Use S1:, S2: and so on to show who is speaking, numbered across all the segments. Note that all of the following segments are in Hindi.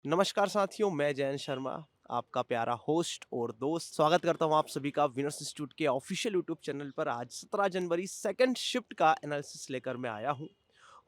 S1: नमस्कार साथियों, मैं जयंत शर्मा, आपका प्यारा होस्ट और दोस्त। स्वागत करता हूँ आप सभी का विनर्स इंस्टीट्यूट के ऑफिशियल यूट्यूब चैनल पर। आज 17 जनवरी सेकंड शिफ्ट का एनालिसिस लेकर मैं आया हूँ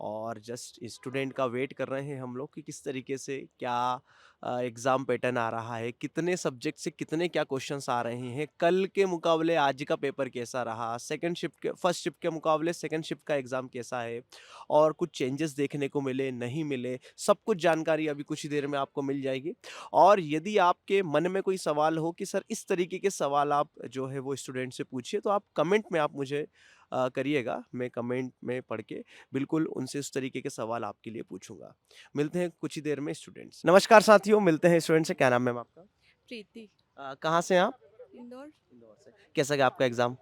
S1: और जस्ट स्टूडेंट का वेट कर रहे हैं हम लोग कि किस तरीके से क्या एग्ज़ाम पैटर्न आ रहा है, कितने सब्जेक्ट से कितने क्या क्वेश्चंस आ रहे हैं, कल के मुकाबले आज का पेपर कैसा रहा, सेकंड शिफ्ट के फर्स्ट शिफ्ट के मुकाबले सेकंड शिफ्ट का एग्ज़ाम कैसा है और कुछ चेंजेस देखने को मिले, नहीं मिले, सब कुछ जानकारी अभी कुछ ही देर में आपको मिल जाएगी। और यदि आपके मन में कोई सवाल हो कि सर इस तरीके के सवाल आप जो है वो स्टूडेंट से पूछिए, तो आप कमेंट में आप मुझे करिएगा। मैं कमेंट में पढ़ के बिल्कुल उनसे उस तरीके के सवाल आपके लिए पूछूंगा। मिलते हैं कुछ ही देर में स्टूडेंट्स। नमस्कार साथियों, मिलते हैं स्टूडेंट से। क्या नाम है मैम आपका?
S2: प्रीति।
S1: कहाँ से हैं आप?
S2: इंदौर।
S1: इंदौर से। कैसा गया आपका एग्जाम?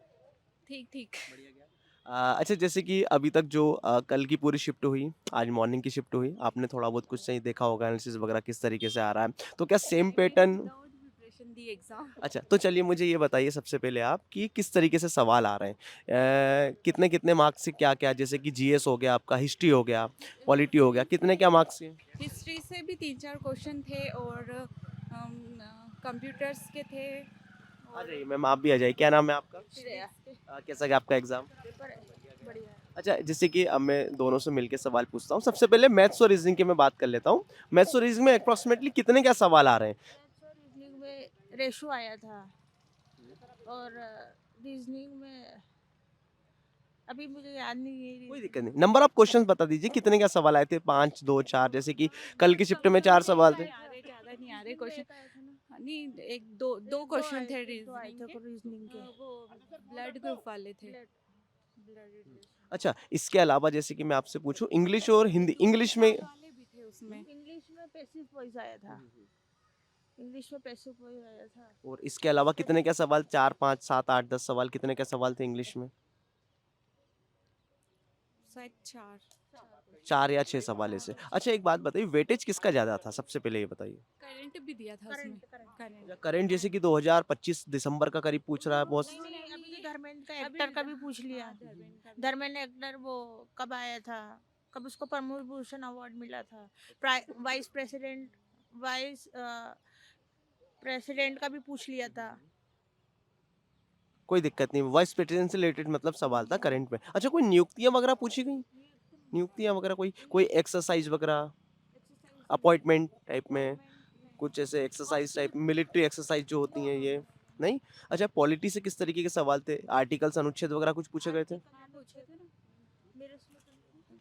S2: ठीक ठीक।
S1: बढ़िया गया। अच्छा, जैसे कि अभी तक जो कल की पूरी शिफ्ट हुई, आज मॉर्निंग की शिफ्ट हुई, आपने थोड़ा बहुत कुछ सही देखा होगा, एनालिसिस वगैरह किस तरीके से आ रहा है, तो क्या सेम
S2: मैंने
S1: pattern?
S2: Without preparation the exam.
S1: अच्छा, तो चलिए मुझे ये बताइए सबसे पहले आप कि किस तरीके से सवाल आ रहे हैं, कितने-कितने मार्क्स से क्या-क्या, जैसे कि जीएस हो गया आपका, हिस्ट्री हो गया, पॉलिटी हो गया, कितने क्या मार्क्स के?
S2: हिस्ट्री से भी 3-4 क्वेश्चन थे और कंप्यूटर्स के थे
S1: आ
S2: और
S1: जाइए मैम, आप भी आ जाइए। क्या नाम है आपका?
S2: श्रेया के।
S1: कैसा गया आपका एग्ज़ाम?
S2: पेपर है, बढ़िया है।
S1: अच्छा, जैसे कि अब मैं दोनों से मिलके सवाल पूछता हूँ। सबसे पहले मैथ्स और रीज़निंग की मैं बात कर लेता हूँ। मैथ्स और रीज़निंग में एप्रोक्सिमेटली कितने क्या सवाल आ रहे हैं?
S3: मैथ्स और रीजनिंग में रेशो आया था और रीजनिंग में अभी मुझे याद नहीं है
S1: कोई
S3: रीजनिंग
S1: दिक्कत नहीं।
S3: में।
S1: नंबर ऑफ क्वेश्चंस बता दीजिए, कितने क्या सवाल आए थे? 5, 2, 4, जैसे कि कल की शिफ्ट में 4 सवाल थे।
S2: ज़्यादा नहीं आ रहे
S3: रीजनिंग में
S2: क्वेश्चन।
S3: एक आया था ना।
S2: नहीं, एक दो दो क्वेश्चन थे
S3: एक दो आए
S2: रीजनिंग
S3: थे
S2: के।
S3: रीजनिंग के।
S2: वो ब्लड ग्रुप वाले थे।
S3: Blood blood relation.
S1: अच्छा, इसके अलावा जैसे कि मैं आपसे पूछूँ इंग्लिश और हिंदी, इंग्लिश में?
S2: एग्जाम वाले भी थे उसमें।
S3: इंग्लिश में पैसिव वॉइस आया था। इंग्लिश में पैसिव वॉइस आया था।
S1: और इसके अलावा कितने क्या सवाल? 4, 5, 7, 8, 10 सवाल, कितने क्या सवाल थे इंग्लिश में?
S2: शायद 4।
S1: 4 या 6 सवाल ऐसे। अच्छा, एक बात बताइए, वेटेज किसका ज़्यादा था? सबसे पहले ये बताइए।
S2: करंट भी दिया था उसमें।
S3: Current current.
S1: अच्छा,
S2: करंट।
S1: करंट जैसे कि 2025 दिसंबर का करीब पूछ रहा है बॉस।
S3: नहीं नहीं, अभी तो धर्मेंद्र का
S2: अभी
S3: एक्टर का भी पूछ लिया।
S2: हाँ, धर्मेंद्र का भी।
S3: धर्मेंद्र एक्टर वो कब आया था, कब उसको पद्म भूषण अवार्ड मिला था। वाइस प्रेसिडेंट, वाइस प्रेसिडेंट का भी पूछ लिया था।
S1: कोई दिक्कत नहीं, वाइस प्रेसिडेंट से रिलेटेड मतलब सवाल था करंट में। अच्छा, कोई नियुक्तियाँ वगैरह पूछी गई? नियुक्तियाँ वगैरह कोई कोई एक्सरसाइज वगैरह, अपॉइंटमेंट टाइप में, कुछ ऐसे एक्सरसाइज टाइप, मिलिट्री एक्सरसाइज जो होती हैं ये? नहीं? अच्छा, पॉलिटी से किस तरीके के सवाल थे? आर्टिकल्स, अनुच्छेद वगैरह कुछ पूछे गए थे?
S2: हाँ, पूछे थे ना।
S3: मेरे उसमें तो नहीं थे।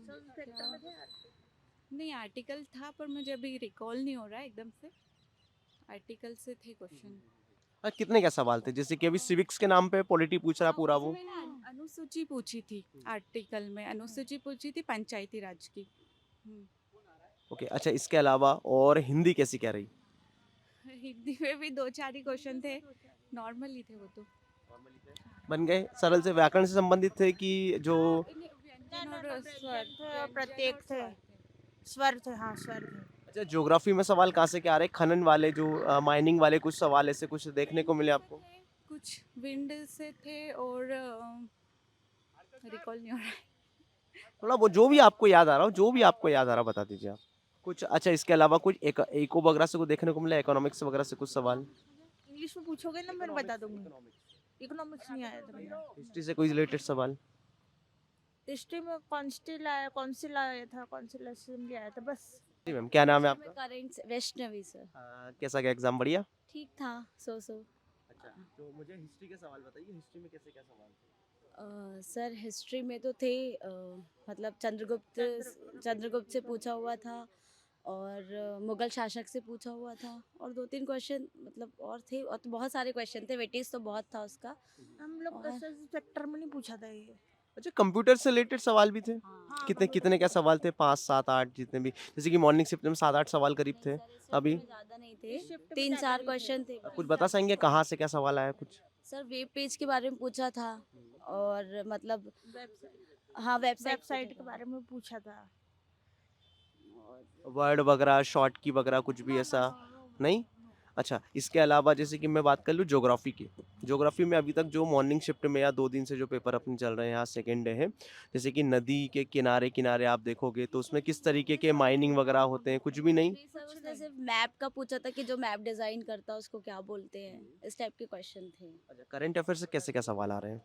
S2: तो
S3: सब सेक्टर
S2: क्या?
S3: में थे आर्टिकल।
S2: नहीं, आर्टिकल था पर मुझे अभी रिकॉल नहीं हो रहा है एकदम से। आर्टिकल से थे क्वेश्चन।
S1: कितने क्या सवाल थे? जैसे कि अभी सिविक्स के नाम पे पॉलिटी पूछ रहा है
S2: हाँ,
S1: पूरा वो।
S2: उसमें ना अनुसूची पूछी थी। आर्टिकल में अनुसूची पूछी थी पंचायती राज की। हम्म।
S1: ओके, अच्छा, इसके अलावा और हिंदी कैसी क्या रही?
S2: हिंदी में भी 2-4 ही क्वेश्चन थे। नॉर्मल ही थे वो तो।
S1: बन गए? सरल से व्याकरण से संबंधित थे कि जो?
S2: नहीं,
S3: ना
S2: व्यंजन
S3: ना ना,
S2: और स्वर।
S3: व्यंजन थे और
S2: व्यंजन
S3: प्रत्येक
S2: और
S3: थे।
S2: स्वर थे।
S3: स्वर थे, हाँ स्वर थे।
S1: अच्छा, ज्योग्राफी में सवाल कहाँ से क्या आ रहे हैं? खनन वाले जो माइनिंग वाले कुछ सवाल ऐसे कुछ देखने को
S2: विंड
S1: मिले
S2: से
S1: आपको?
S2: थे। कुछ विंड से थे और रिकॉल नहीं हो रहा है।
S1: थोड़ा वो जो भी आपको याद आ रहा हो, जो भी आपको याद आ रहा हो बता दीजिए आप। कुछ अच्छा, इसके अलावा कुछ एक इको वगैरह से कुछ देखने को मिला, इकोनॉमिक्स वगैरह से कुछ सवाल?
S3: इंग्लिश में पूछोगे ना, मैं बता दूंगी। इकोनॉमिक्स नहीं आया था भैया।
S1: हिस्ट्री से कोई रिलेटेड सवाल?
S3: हिस्ट्री में कौंसिल आया था, कौंसिल असेंबली आया था बस।
S1: जी मैम, क्या नाम है
S4: हिस्ट्री में
S1: आपका?
S4: Current Vaishnavi sir.
S1: कैसा गया एग्जाम? बढ़िया।
S4: ठीक था। सो
S1: अच्छा, तो मुझे हिस्ट्री के सवाल बताइए, हिस्ट्री में कैसे क्या सवाल थे?
S4: सर हिस्ट्री में तो थे मतलब चंद्रगुप्त से पूछा हुआ था और मुगल शासक से पूछा हुआ था और 2-3 क्वेश्चन मतलब और थे और तो बहुत सारे क्वेश्चन थे, वेटेज तो बहुत था उसका।
S3: हम लोग
S4: और
S3: सेक्टर में नहीं पूछा था ये।
S1: अच्छा, कंप्यूटर से रिलेटेड सवाल भी थे?
S4: हाँ,
S1: कितने
S3: कंप्यूटर
S1: कितने
S3: से
S1: क्या
S3: पूछा
S1: सवाल थे? 5, 7, 8 जितने भी, जैसे कि मॉर्निंग शिफ्ट में 7, 8 सवाल करीब
S4: नहीं
S1: थे।
S4: सर, इस शिफ्ट
S1: अभी
S4: में ज़्यादा नहीं थे।
S3: इस शिफ्ट में
S4: तीन
S3: ज्यादा
S4: चार
S3: नहीं थे।
S4: क्वेश्चन थे
S1: कुछ
S4: बस।
S1: बता सकेंगे कहाँ से क्या सवाल आया कुछ?
S4: सर वेब पेज के बारे में पूछा था और मतलब
S3: वेबसाइट,
S4: हाँ, वेबसाइट पूछा
S3: वेबसाइट के
S4: था
S3: बारे में पूछा था।
S4: और
S1: वर्ड वगैरह, शॉर्ट की वगैरह कुछ भी
S3: नो नो
S1: ऐसा?
S3: No no.
S1: नहीं? अच्छा, इसके अलावा जैसे कि मैं बात कर लूँ ज्योग्राफी की। ज्योग्राफी में अभी तक जो मॉर्निंग शिफ्ट में या 2 दिन से जो पेपर अपने चल रहे हैं, आज सेकंड डे है। जैसे कि नदी के किनारे-किनारे आप देखोगे तो उसमें किस तरीके के माइनिंग वगैरह होते हैं, कुछ भी नहीं?
S4: नहीं सर, उसने सिर्फ मैप का पूछा था कि जो मैप डिजाइन करता है उसको क्या बोलते हैं, इस टाइप के क्वेश्चन थे।
S1: अच्छा, करंट अफेयर से कैसे-क्या सवाल आ रहे हैं?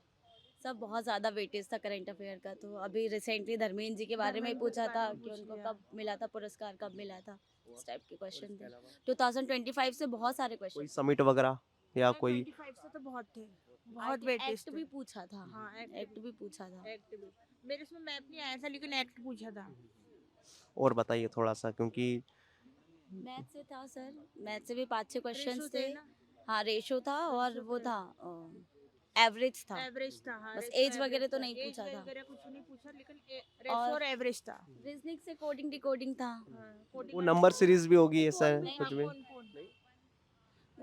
S4: सब बहुत ज़्यादा वेटेज था करंट अफेयर का, तो अभी रिसेंटली धर्मेंद्र जी के बारे में ही पूछा था कि उनको कब मिला था पुरस्कार, कब मिला था, इस टाइप के क्वेश्चन थे। 2025 से बहुत सारे
S1: कोई
S4: क्वेश्चन।
S1: समिट वगैरह या कोई
S3: 25 से तो बहुत थे, बहुत वेटेज
S4: एक्ट भी पूछा था।
S3: हाँ,
S4: एक्ट भी पूछा था।
S3: एक्ट भी। मेरे उसमें मैप नहीं आया था लेकिन एक्ट पूछा था।
S1: और बताइए थोड़ा-सा क्योंकि
S4: मैथ से था सर, मैथ से भी 5-6 क्वेश्चंस
S3: रेशो
S4: थे।
S3: थे ना?
S4: हाँ, रेशो था और
S3: रेशो
S4: वो
S3: थे।
S4: था एवरेज था।
S3: एवरेज था, हाँ,
S4: बस
S3: रेशो
S4: एज वगैरह
S3: एवरेज
S4: तो
S3: था।
S4: नहीं
S3: एज
S4: पूछा था।
S3: वगैरह कुछ नहीं पूछा लेकिन रेशो
S4: और
S3: और एवरेज था।
S4: रीजनिंग से कोडिंग डिकोडिंग था।
S3: हाँ,
S1: वो
S3: कोडिंग
S1: नंबर सीरीज भी होगी ऐसा है
S4: नहीं,
S1: कुछ भी?
S3: कौन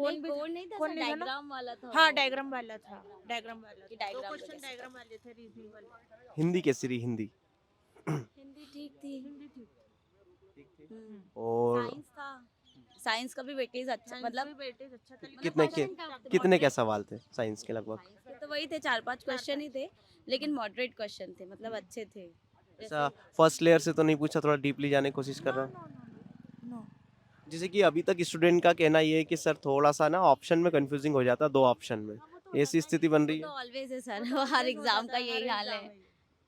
S4: नहीं
S3: भी
S4: कोड नहीं था
S3: कौन
S4: सर,
S3: नहीं था ना?
S4: डायग्राम वाला था
S3: हाँ,
S4: वो।
S3: डायग्राम वाला था, डायग्राम वाला
S4: कि
S3: था। 2
S4: डायग्राम पे
S3: क्वेश्चन
S4: कैसे
S3: डायग्राम
S4: करते
S3: वाले थे रीजनिंग वाले।
S1: हिंदी कैसी रही हिंदी?
S4: हैं। हिंदी ठीक थी।
S3: हिंदी थी।
S1: और
S4: साइंस था। साइंस का भी वेटेज अच्छा,
S3: साइंस
S4: मतलब
S3: में वेटेज अच्छा था लेकिन
S1: कितने के
S3: क्वेश्चन टफ थे,
S1: कितने क्या
S3: moderate
S1: सवाल थे साइंस के लगभग?
S4: साइंस के तो वही थे 4-5 क्वेश्चन ही थे, लेकिन मॉडरेट क्वेश्चन थे, मतलब अच्छे थे।
S1: ऐसा
S4: जैसे
S1: फर्स्ट लेयर से तो नहीं पूछा, थोड़ा डीपली जाने की कोशिश कर
S3: नो
S1: रहा हूँ।
S3: No no no no.
S1: जैसे कि अभी तक स्टूडेंट का कहना ये है कि सर थोड़ा-सा ना ऑप्शन में कंफ्यूजिंग हो जाता है 2 ऑप्शन में।
S3: हाँ, वो तो हो
S1: ऐसी
S3: जाता है
S1: स्थिति बन
S4: वो
S1: रही
S4: तो
S1: है?
S4: ऑलवेज है सर,
S3: वो तो
S4: हर
S3: always हो
S4: एग्जाम
S3: जाता
S4: का
S3: है, हर
S4: यही हाल है
S3: एग्जाम में।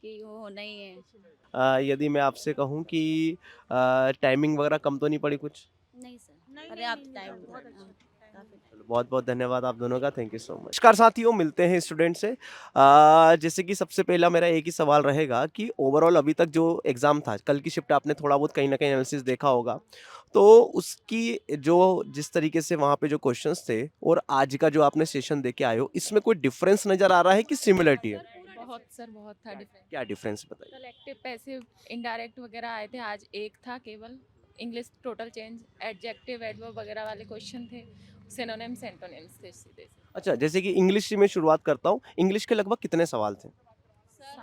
S4: कि वो होना ही है।
S1: यदि मैं आपसे कहूँ कि टाइमिंग वगैरह कम तो नहीं पड़ी कुछ?
S4: नहीं सर,
S3: नहीं
S4: अरे
S3: नहीं
S4: आप
S3: नहीं नहीं,
S4: टाइम
S3: बहुत
S4: था
S3: अच्छा
S4: काफी।
S1: चलो बहुत-बहुत धन्यवाद आप दोनों का, थैंक यू सो मच। नमस्कार साथियों, मिलते हैं स्टूडेंट से। जैसे कि सबसे पहला मेरा एक ही सवाल रहेगा कि ओवरऑल अभी तक जो एग्ज़ाम था, कल की शिफ्ट आपने थोड़ा बहुत कहीं न कहीं एनालिसिस देखा होगा। तो उसकी जो जिस तरीके से वहाँ पे जो क्वेश्चंस थे और आज का जो आपने सेशन दे के आए हो, इसमें कोई डिफरेंस नज़र आ रहा है कि सिमिलरिटी है?
S5: बहुत सर बहुत था डिफरेंस।
S1: क्या डिफरेंस बताइए?
S5: कलेक्टिव पैसिव इनडायरेक्ट वगैरह आए थे, आज एक था केवल। English total change, adjective adverb वगैरह वाले क्वेश्चन थे। सिनोनिम्स एंटोनिम्स थे सीधे से।
S1: अच्छा, जैसे कि इंग्लिश से मैं शुरुआत करता हूँ। इंग्लिश के लगभग कितने सवाल थे?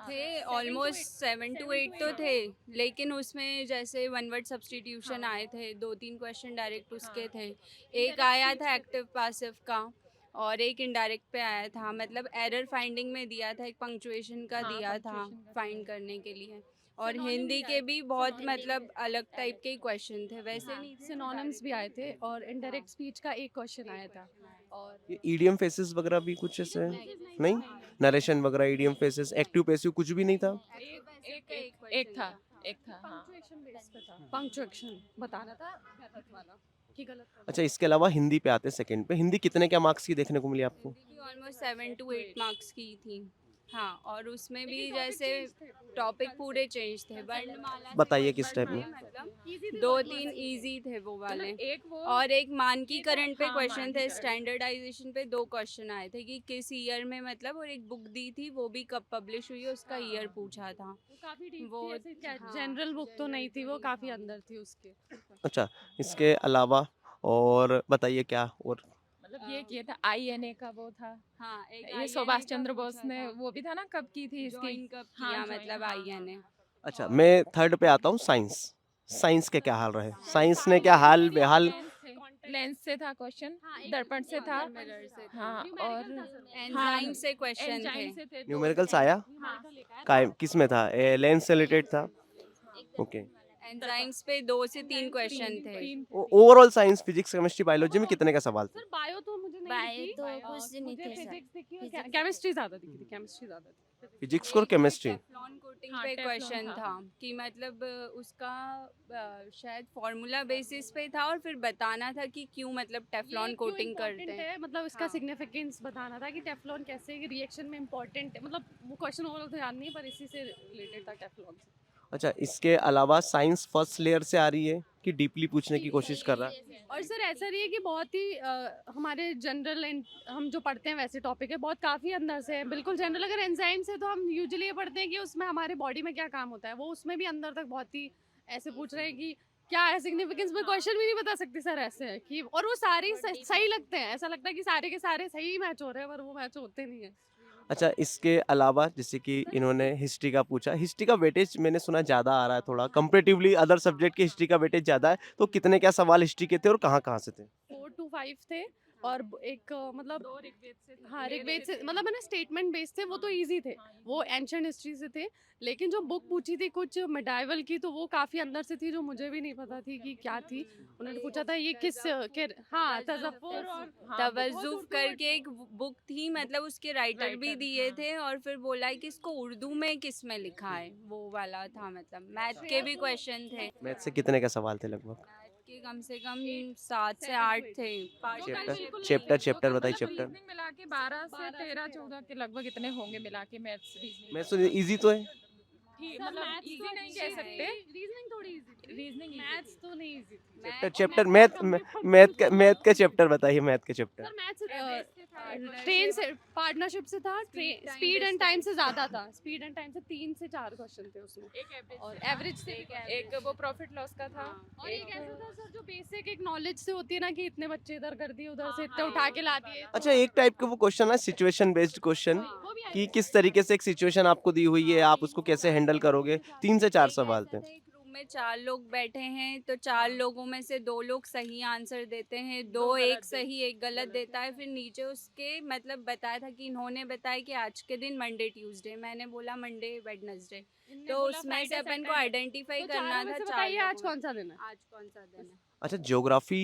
S6: थे ऑलमोस्ट 7 to 8 तो थे, लेकिन उसमें जैसे वन वर्ड सब्स्टिट्यूशन आए थे, 2-3 क्वेश्चन डायरेक्ट उसके थे। एक आया था एक्टिव पासिव का और एक इनडायरेक्ट पे आया था, मतलब एरर फाइंडिंग में दिया था, एक पंक्चुएशन का
S5: हाँ,
S6: दिया था
S5: punctuation का
S6: फाइंड
S5: दिया।
S6: करने के लिए। और
S5: Synonym
S6: हिंदी
S5: भी
S6: के
S5: आए
S6: भी
S5: थे,
S6: बहुत
S5: synonym
S6: मतलब अलग टाइप के क्वेश्चन थे, वैसे नहीं थे।
S5: सिनोनिम्स भी आए थे और इनडायरेक्ट स्पीच का एक क्वेश्चन आया था। और
S1: ये ईडीएम फेसेस वगैरह भी कुछ ऐसे नहीं? नरेशन वगैरह ईडीएम फेसेस, एक्टिव पैसिव कुछ भी नहीं था?
S5: एक था, एक था, हाँ। पंक्चुएशन बताना था गलत वाला कि गलत वाला।
S1: अच्छा, इसके अलावा हिंदी पे आते हैं सेकंड पे। हिंदी कितने क्या मार्क्स की देखने को मिली आपको?
S6: हिंदी भी ऑलमोस्ट 7 to 8 मार्क्स की थी। हाँ, और उसमें भी जैसे टॉपिक पूरे चेंज थे, वर्णमाला से
S1: बताइए किस
S6: question
S1: टाइप में?
S6: थे, मतलब 2-3 इजी थे वो वाले।
S5: एक वो
S6: और एक मानकीकरण पे
S5: हाँ,
S6: क्वेश्चन थे,
S5: मानकीकरण।
S6: स्टैंडर्डाइजेशन पे 2 क्वेश्चन आए थे कि किस ईयर में, मतलब, और एक बुक दी थी वो भी कब पब्लिश हुई है उसका ईयर पूछा था।
S5: वो काफी डीप
S6: वो
S5: थी, ऐसे क्या
S6: हाँ,
S5: जनरल बुक तो नहीं थी, वो काफी अंदर थी उसके।
S1: अच्छा, इसके अलावा और बताइए क्या और?
S5: मतलब ये किया था INA का वो था।
S6: हाँ, एक
S5: ये
S6: INA
S5: सुभाष
S6: का
S5: चंद्र बोस
S6: पूछा
S5: ने
S6: था।
S5: वो भी था ना, कब की थी इसकी?
S6: Join कब
S5: हाँ,
S6: किया,
S5: join,
S6: मतलब
S5: हाँ,
S6: INA।
S1: अच्छा, मैं थर्ड पे आता हूँ साइंस। साइंस के क्या हाल रहे? साइंस ने क्या हाल बेहाल?
S5: लेंस से था क्वेश्चन, दर्पण से था,
S6: मिरर से था।
S5: हाँ, और
S6: एंजाइम से क्वेश्चन थे।
S5: एंजाइम से थे।
S1: न्यूमेरिकल्स आया? काय किस में था? लेंस से रिलेटेड था? ओके।
S6: एंजाइम्स पे 2 से 3 क्वेश्चन थे।
S1: Overall science, physics, chemistry, biology में कितने का सवाल थे?
S5: सर बायो तो मुझे नहीं
S4: बायो
S5: दिखी,
S4: तो कुछ नहीं
S5: मुझे
S4: थे सर।
S5: फिजिक्स दिखी और
S4: Physics
S5: केमिस्ट्री ज्यादा दिखी थी, केमिस्ट्री ज्यादा थी।
S1: फिजिक्स और केमिस्ट्री।
S6: टेफ्लॉन कोटिंग
S5: हाँ,
S6: पे
S5: टेफ्लॉन
S6: क्वेश्चन
S5: था।
S6: था कि मतलब उसका शायद फॉर्मूला बेसिस पे था और फिर बताना था कि क्यों, मतलब टेफ्लॉन
S5: ये क्यों
S6: कोटिंग करते
S5: important
S6: हैं।
S5: है, मतलब इसका
S6: हाँ।
S5: सिग्निफिकेंस बताना था कि टेफ्लॉन कैसे रिएक्शन में इम्पोर्टेंट है, मतलब वो क्वेश्चन ओवरऑल तो याद नहीं, पर इसी से रिलेटेड था टेफ्लॉन से।
S1: अच्छा, इसके अलावा साइंस फर्स्ट लेयर से आ रही है कि डीपली पूछने की कोशिश कर रहा है?
S5: और सर ऐसा नहीं है कि बहुत ही हमारे जनरल हम जो पढ़ते हैं वैसे टॉपिक है, बहुत काफ़ी अंदर से है, बिल्कुल जनरल। अगर एंजाइम से तो हम यूजुअली ये पढ़ते हैं कि उसमें हमारे बॉडी में क्या काम होता है, वो उसमें भी अंदर तक बहुत ही ऐसे पूछ रहे हैं कि क्या है सिग्निफिकेंस में, क्वेश्चन भी नहीं बता सकते सर ऐसे है कि, और वो सारे सही लगते हैं, ऐसा लगता है कि सारे के सारे सही मैच हो रहे हैं, पर वो मैच होते नहीं है।
S1: अच्छा, इसके अलावा जैसे कि इन्होंने हिस्ट्री का पूछा, हिस्ट्री का वेटेज मैंने सुना ज़्यादा आ रहा है थोड़ा, कंपैरेटिवली अदर सब्जेक्ट की हिस्ट्री का वेटेज ज़्यादा है, तो कितने क्या सवाल हिस्ट्री के थे और कहाँ-कहाँ से थे?
S5: 4 4 to 5 थे और एक मतलब हाँ ऋग्वेद से मतलब मैंने स्टेटमेंट बेस्ड थे, वो तो इजी थे, वो एंशिएंट हिस्ट्री से थे। लेकिन जो बुक पूछी थी कुछ मिडाइवल की, तो वो काफ़ी अंदर से थी, जो मुझे भी नहीं पता थी कि क्या थी। उन्होंने पूछा था ये किस के हाँ तज़फ्फुर और
S6: तवज्जुफ करके एक बुक थी, मतलब उसके राइटर भी दिए थे और फिर बोला है कि इसको उर्दू में किस में लिखा है, वो वाला था। मतलब मैथ के भी क्वेश्चन थे,
S1: मैथ से कितने का सवाल थे लगभग?
S6: मैथ के कम से कम 7 से 8 थे।
S1: चैप्टर बताइए चैप्टर।
S7: रीजनिंग मिला के 12 से 13 14 के लगभग इतने होंगे मिला के मैथ्स रीजनिंग।
S1: मैथ तो इजी तो है।
S7: मतलब इजी नहीं कह सकते,
S5: रीजनिंग थोड़ी इजी थी,
S7: रीजनिंग
S5: मैथ्स तो नहीं इजी थी।
S1: चैप्टर मैथ का चैप्टर बताइए, मैथ के चैप्टर।
S5: सर मैथ्स ट्रेन से पार्टनरशिप से था, स्पीड एंड टाइम से ज़्यादा था, स्पीड एंड टाइम से 3 से 4 क्वेश्चन थे उसमें।
S7: एक
S5: और
S7: एवरेज से एक वो प्रॉफिट लॉस का था।
S5: और एक ऐसा था सर जो बेसिक एक नॉलेज से होती है ना, कि इतने बच्चे इधर कर दिए, उधर से इतने उठा के ला दिए।
S1: अच्छा, एक टाइप का वो क्वेश्चन है सिचुएशन बेस्ड क्वेश्चन,
S5: वो भी
S1: कि किस तरीके से एक सिचुएशन आपको दी हुई है, आप उसको कैसे हैंडल करोगे। 3 से 4 सवाल थे।
S6: एक रूम में 4 लोग बैठे हैं, तो 4 लोगों में से 2 लोग सही आंसर देते हैं, 2 एक सही एक गलत देता है। फिर नीचे उसके मतलब बताया था कि इन्होंने बताया कि आज के दिन मंडे ट्यूसडे, मैंने बोला मंडे वेडनेसडे, तो उसमें से अपन को आइडेंटिफाई करना था। 4
S5: बताइए आज
S6: लोगों
S5: कौन सा दिन है?
S6: आज कौन सा दिन है।
S1: अच्छा, ज्योग्राफी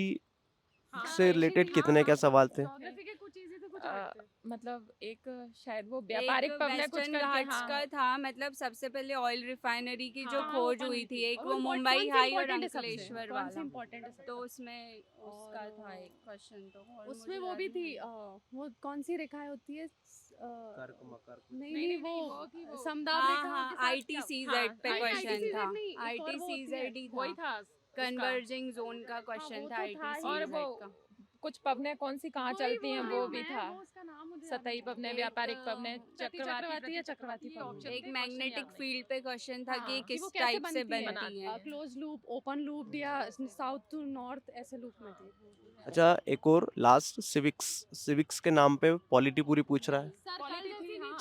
S1: से रिलेटेड कितने क्या सवाल थे?
S5: ज्योग्राफी के कुछ इजी थे, कुछ हार्ड थे।
S7: मतलब एक शायद वो
S6: एक
S7: व्यापारिक पबलिक कुछ
S6: वेस्टर्न
S7: करके
S6: घाट्स का था, मतलब सबसे पहले ऑयल रिफाइनरी की जो
S7: हाँ,
S6: खोज हुई थी, एक वो मुंबई हाई और अंकलेश्वर वाला,
S5: इम्पोर्टेंट
S6: तो उसमें उसका था एक क्वेश्चन। तो और
S5: उसमें
S6: मुझे
S5: वो
S6: याद
S5: भी
S6: नहीं
S5: थी
S6: है।
S5: वो कौन सी रेखाएं होती है नहीं
S7: नहीं,
S5: नहीं
S7: वो
S5: वो
S7: थी वो।
S5: समदाब
S6: हाँ
S5: रेखा
S6: हाँ,
S5: के साथ क्या-
S6: ITCZ पे
S5: नहीं,
S6: क्वेश्चन
S5: ITCZ
S6: था,
S5: नहीं, एक और वो होती है,
S6: ITCZ ही
S7: वही
S6: था,
S7: था उसका।
S6: कन्वर्जिंग जोन का क्वेश्चन
S5: वो
S6: था
S5: तो था ही।
S7: और
S6: ITCZ
S7: वो
S6: का।
S7: कुछ पबने कौन सी कहाँ चलती हैं वो भी था।
S5: उसका नाम मुझे
S7: सतही पबने, व्यापारिक पबने,
S5: चक्रवाती या चक्रवाती
S7: ऑप्शन
S6: एक मैग्नेटिक फील्ड पे क्वेश्चन था कि
S7: हाँ,
S5: कि वो
S6: किस
S5: कैसे
S6: टाइप से बनती है।
S5: क्लोज लूप, ओपन लूप या साउथ टू नॉर्थ ऐसे लूप में थी।
S1: अच्छा, एक और लास्ट, सिविक्स के नाम पे पॉलिटी पूरी पूछ रहा है।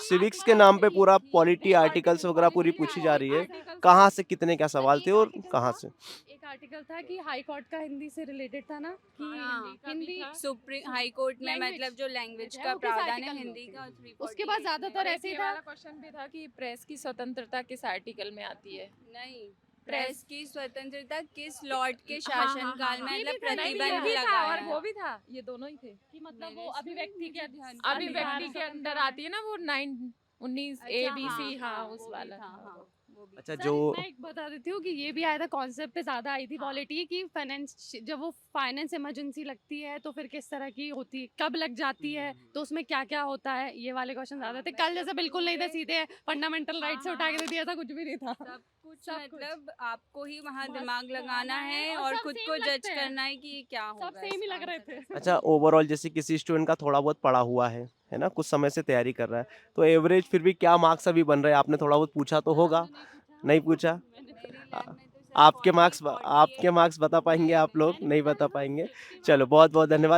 S1: सिविक्स के नाम पे पूरा पॉलिटी आर्टिकल्स वगैरह पूरी पूछी जा रही है। कहाँ से कितने क्या सवाल थे और कहाँ से?
S5: एक आर्टिकल था कि हाई कोर्ट का हिंदी से रिलेटेड था ना, कि
S6: हाँ,
S5: हिंदी
S6: सुप्रीम हाई कोर्ट में
S5: Language
S6: मतलब जो लैंग्वेज
S5: है,
S6: का
S5: वो किस
S6: प्रावधान है
S5: article में
S6: हिंदी
S5: होती
S6: का,
S5: है?
S6: 348
S5: उसके बाद ज्यादातर
S6: में।
S5: ऐसे ही
S7: ये
S5: था।
S7: वाला क्वेश्चन भी था कि प्रेस की स्वतंत्रता किस आर्टिकल में आती है।
S6: नहीं, प्रेस की स्वतंत्रता किस लॉर्ड के शासनकाल में
S5: ये
S6: मतलब
S5: भी था, नहीं,
S6: प्रतिबंध
S7: भी था
S6: लगाया
S7: और
S6: है।
S7: वो भी था, ये दोनों ही थे।
S5: कि मतलब
S6: मैंने
S5: वो
S6: इसमें
S5: अभिव्यक्ति के
S6: मुझे ध्यान
S7: अभिव्यक्ति के अंदर आती है ना वो 19 ABC, हाँ उस
S6: वो भी
S7: वाला
S6: था,
S7: था
S6: हाँ,
S7: वो।
S6: वो भी
S1: अच्छा,
S5: सर,
S1: जो
S5: मैं एक बता देती हूँ कि ये भी आया था कॉन्सेप्ट पे, ज्यादा आई थी पॉलिटी की, फाइनेंस जब वो फाइनेंस इमरजेंसी लगती है तो फिर किस तरह की होती है, कब लग जाती है, तो उसमें क्या क्या होता है, ये वाले क्वेश्चन ज्यादा थे। कल जैसे बिल्कुल नहीं थे, सीधे फंडामेंटल राइट से उठा के दे दिया था, कुछ भी नहीं था।
S6: सब कुछ
S5: सब कुछ।
S6: मतलब आपको ही वहाँ
S5: बस
S6: दिमाग लगाना
S5: लगाना
S6: है
S5: है
S6: और
S5: और सब
S6: खुद
S5: same
S6: को जज
S5: लगते हैं।
S6: करना है कि ये क्या होगा।
S5: सब सेम ही लग रहे
S6: इसका
S5: थे।
S6: आंसर।
S1: अच्छा, ओवरऑल जैसे किसी स्टूडेंट का थोड़ा बहुत पढ़ा हुआ है ना, कुछ समय से तैयारी कर रहा है, तो एवरेज फिर भी क्या मार्क्स अभी बन रहे हैं? आपने थोड़ा बहुत पूछा तो होगा, नहीं पूछा?
S6: मेरी लैब में तो सर
S1: आपके
S6: 40,
S1: मार्क्स
S6: 48
S1: बता पाएंगे आप लोग? नहीं बता पाएंगे। चलो, बहुत बहुत धन्यवाद।